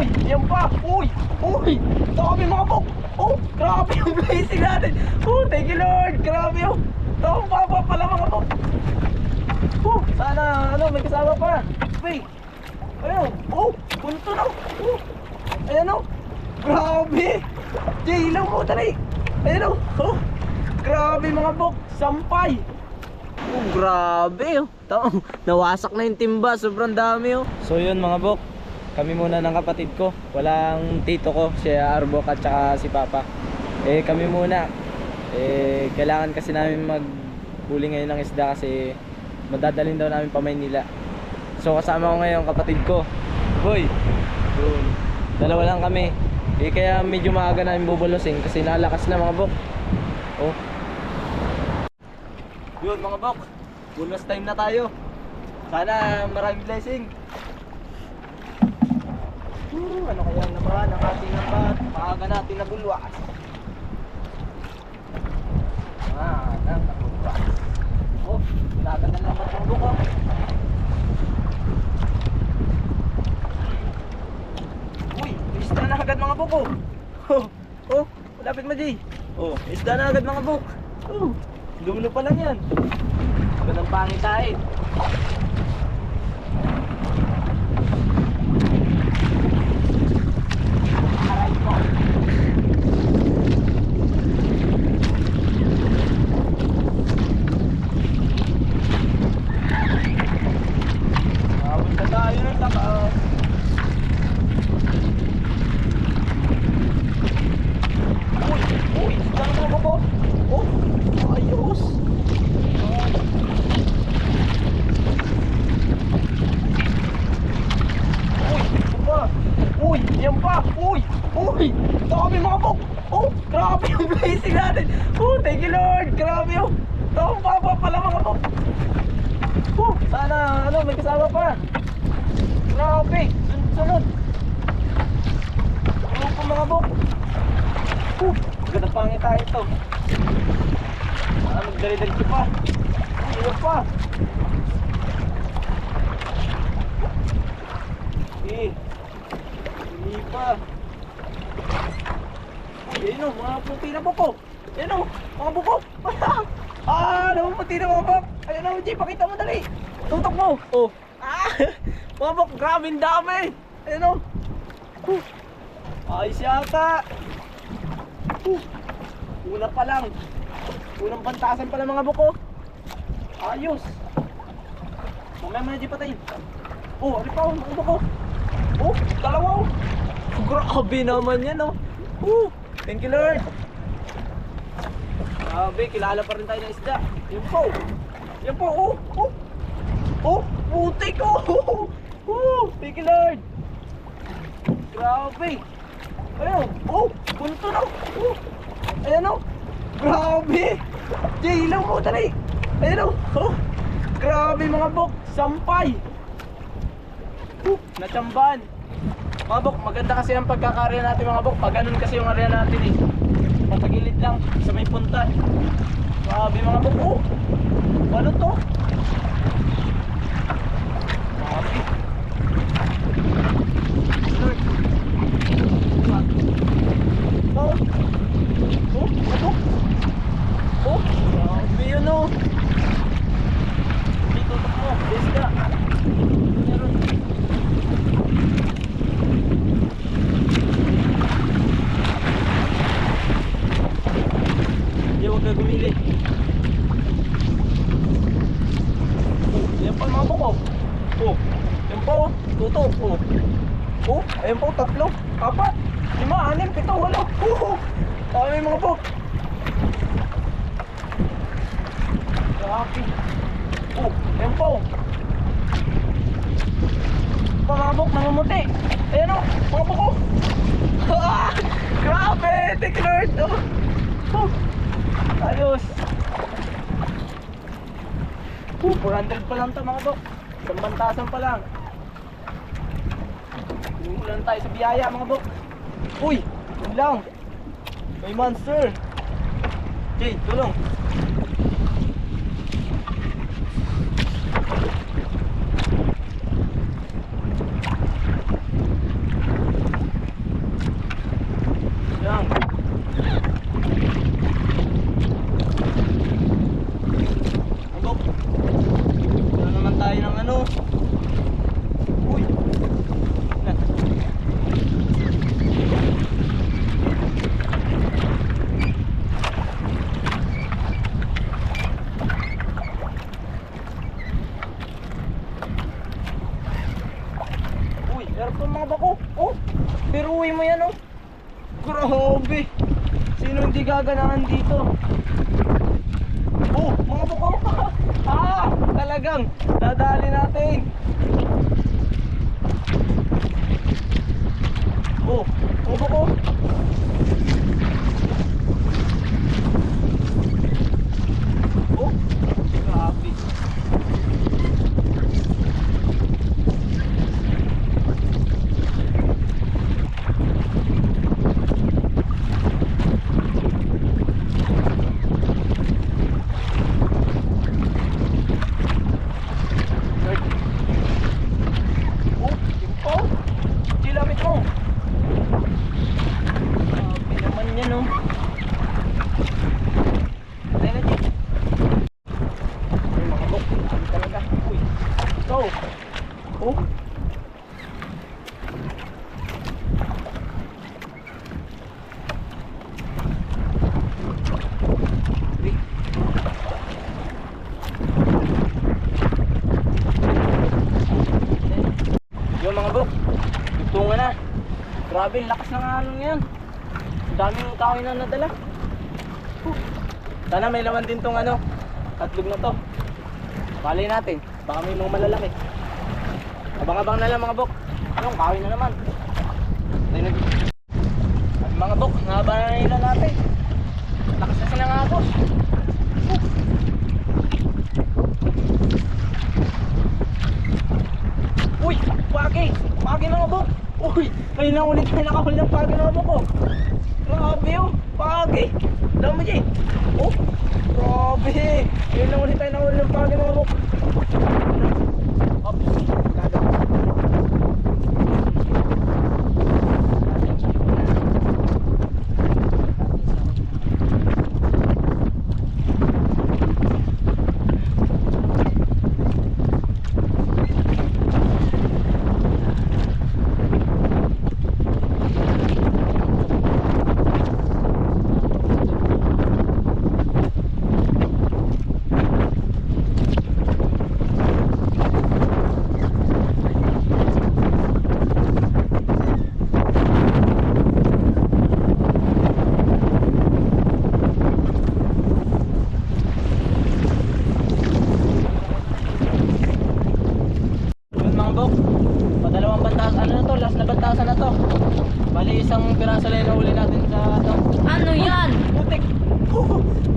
Uy, yan pa. Uy, uy. Dami mga bok. Oh, grabe yung blazing natin. Oh, thank you Lord. Grabe oh. Dami pa pala mga bok. Oh, sana ano, may kasama pa. Wait. Ayun. Oh, punto na. Oh. Ayan oh. Grabe. Jay, ilaw mo tali. Ayan oh. Oh. Grabe mga bok. Sampay. Oh, grabe oh. Nawasak na yung timba. Sobrang dami oh. So yun mga bok, kami muna ng kapatid ko. Walang tito ko, si Arbok at saka si Papa. Kami muna. Kailangan kasi namin maghuli ngayon ng isda kasi madadalhin daw namin pa Maynila. So kasama ko ngayon kapatid ko. Boy, dalawa lang kami. Kaya medyo maaga namin bubulosin kasi nalakas na mga bok. Oh. Yun mga bok, bulos time na tayo. Sana maraming blessing. Ano kaya naman ang ating nabat? Maaga natin nabulwas. Nabulwas. Oh, ilagan na lang ang buko. Uy, isda na agad mga buko. Oh, malapit mo Jay. Oh, isda na agad mga buk. Oh, dulo pa lang yan. Magandang pangit tayo. Dami mga bok. Oh, grabe yung blazing natin. Oh, thank you Lord. Grabe oh. Dami pa pala mga bok. Oh, sana ano, may kasama pa. Grabe. Sunod. Ano pa mga bok. Oh, ganda pangit tayo ito. Magdali-dali pa. Ano pa. Hindi pa. Ayun o, mga puti na buko. Ayun o, mga buko. Naman puti na mga bok. Ayun o, Jay, pakita mo dali. Tutok mo. Oh. Mga bok, grabe ang dami. Ayun o. Ayos yata. Una pa lang. Unang pantasan pa lang mga buko. Ayos. Mamaya mo na Jay patayin. Oh, ano pa o, mga buko. Oh, dalawa o. Grabe naman yan o. Thank you Lord. Grabe, kilala pa rin tayo ng isda. Yan po. Yan po. Putik ko. Thank you Lord. Grabe. Ayun. Punto na. Ayan o. Grabe. Jay, ilaw mo tali. Ayan o. Grabe mga bok. Sampay. Natsamban. Mga bok, maganda kasi ang pagkaka-area natin mga bok. Pag ganun kasi yung area natin eh. Patagilid lang sa may punta. Grabe mga bok. Ano to? Grabe. Grabe yun o. Dito mo, isda. Meron. Huwag na gumili. Yan pa mga buko. Yan pa o. Tuto. Ayan pa o. 3, 4, 5, 6, 7, 8. Dami mga buk. Grabe. Ayan pa o. Mga buk, namumuti. Ayan o. Mga buko. Grabe. Thank you Lord. Ayos. 400 pa lang ito mga bok. Isang bantasan pa lang. Umulan tayo sa biyaya mga bok. Uy, yun lang. May monster. Jay, tulong. Sarap ng mga bako. Oh, biruin mo yan oh. Grabe. Sino hindi gaganahan dito? Oh, mga bako. Talagang dadali natin. Oh, mga bako. Oh, grabe. Yung mga bro, dugtungan na. Grabe, lakas ng alon ngayon. Daming kahoy na nadala. Sana may laman din tong ano, katlog na to. Malay natin, baka may mga malalaki. Abang-abang na lang mga bok. Anong kahoy na naman. At mga bok, nahaba na nila natin. Lakas na silang agos. Uy, pagi! Pagi mga bok! Uy, ngayon lang ulit tayo nakahuli ng pagi mga bok oh. Grabe oh, pagi! Dami dyan! Oh, grabe! Ngayon lang ulit tayo nakahuli ng pagi mga bok. Ops, gagawin. Padalawang bantas, ano na to, last na bantasan na to. Bali isang piraso lang na huli natin sa ano. Ano yan? Putik!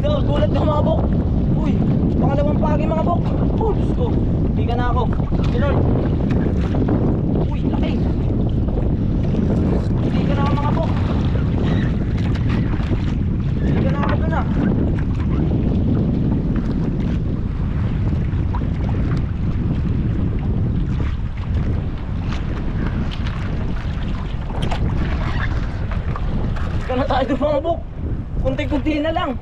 Gulat ka mga bok! Uy! Pangalawang pagi mga bok! Oh, Diyos ko! Hindi ka na ako! Sinol! Uy! Laki! Hindi ka na ako mga bok! Hindi ka na ako na! Ika na tayo doon mga bok! Kunti-kunti na lang!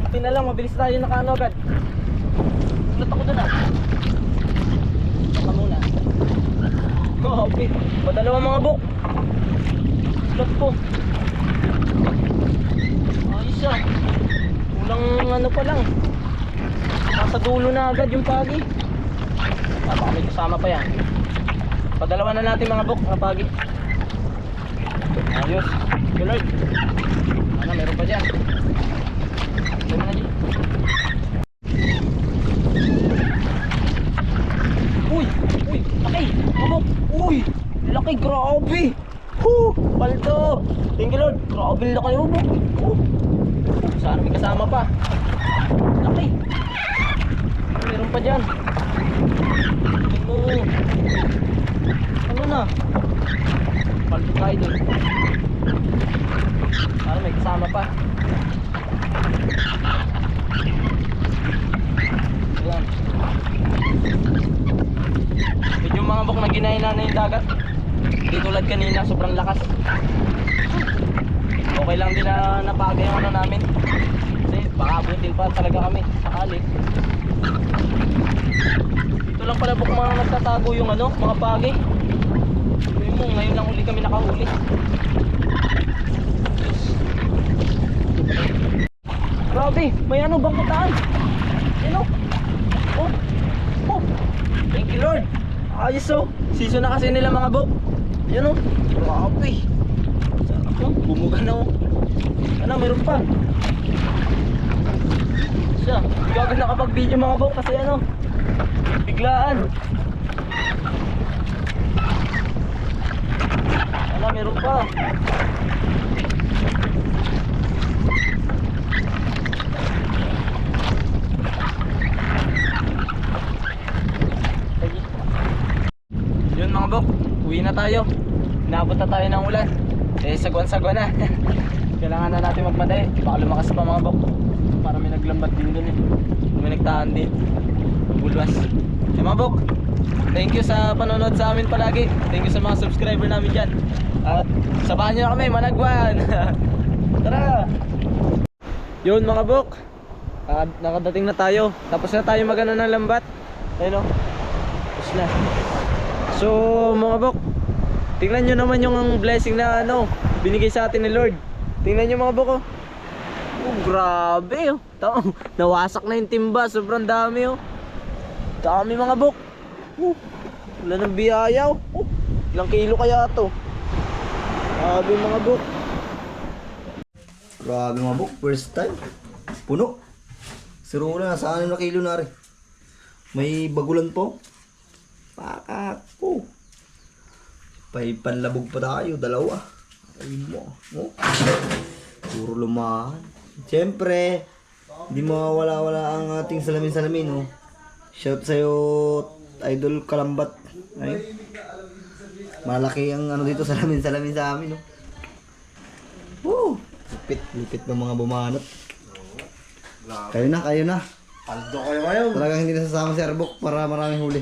Kunti na lang, mabilis tayo nakaano agad. Ulat ako doon ah. Baka muna. Grabe, padalawa mga bok. Ulat ko. Ayos ah. Kulang ano pa lang. Nasa dulo na agad yung pagi. Baka may kasama pa yan. Padalawa na natin mga bok, mga pagi. Ayos. Good Lord. Ano, meron pa dyan. Meron na dyan. Uy! Uy! Laki! Mabok! Uy! Laki! Grabe! Palto! Thank you Lord! Grabe laki mabok! Sana may kasama pa. Laki! Meron pa dyan. Ano na? Palto tayo dun. Sana may kasama pa. Ayan. Medyo mga bok na ginahina na yung dagat. Hindi tulad kanina, sobrang lakas. Okay lang din na napagay yung ano namin. Kasi baka abutin pa talaga kami sakali. Dito lang pala bok mga nagtatago yung ano, mga pagi. Sabi mo, ngayon lang uli kami nakahuli. Grabe, may ano bang kutaan? Ano? Oh, oh, thank you Lord. Ayos oh. Season na kasi nila mga bok. Yan oh. Grabe. Sarap oh. Bumuga na oh. Ano, meron pa. Siya. Hindi agad nakapag-video mga bok kasi ano. Biglaan. Ano, meron pa. Yun mga bok, uwi na tayo. Inabot na tayo ng ulan. Eh sagwan-sagwan na. Kailangan na natin magmaday. Baka lumakas pa mga bok. Para may naglambat din dun eh. May nagtaan din. Bulwas. Eh mga bok, thank you sa panonood sa amin palagi. Thank you sa mga subscriber namin dyan. At sabahan nyo na kami, managwan. Tara. Yun mga bok, nakadating na tayo. Tapos na tayo magano ng lambat. Ayun o. Tapos na. So mga bok, tingnan nyo naman yung blessing na ano binigay sa atin ni Lord. Tingnan nyo mga bok oh. Oh grabe oh. Nawasak na yung timba, sobrang dami oh. Dami mga bok. Wala ng biyaya oh. Ilang kilo kaya to? Grabe mga bok. Grabe mga bok, first time. Puno. Siro na, sa 6 na kilo na rin. May bagulan po. Pakako. Panlabog pa tayo, 2. Ay mo. Oh. Puro lumahan. Siyempre, hindi mawawala-wala ang ating salamin-salamin. Oh. Shout sa'yo, Idol Kalambat. Ay. Malaki ang ano dito, salamin-salamin sa amin. Oh. Woo! Lipit ng mga bumanot. Kayo na. Paldo kayo ngayon. Talagang hindi nasasama si Arbok para maraming huli.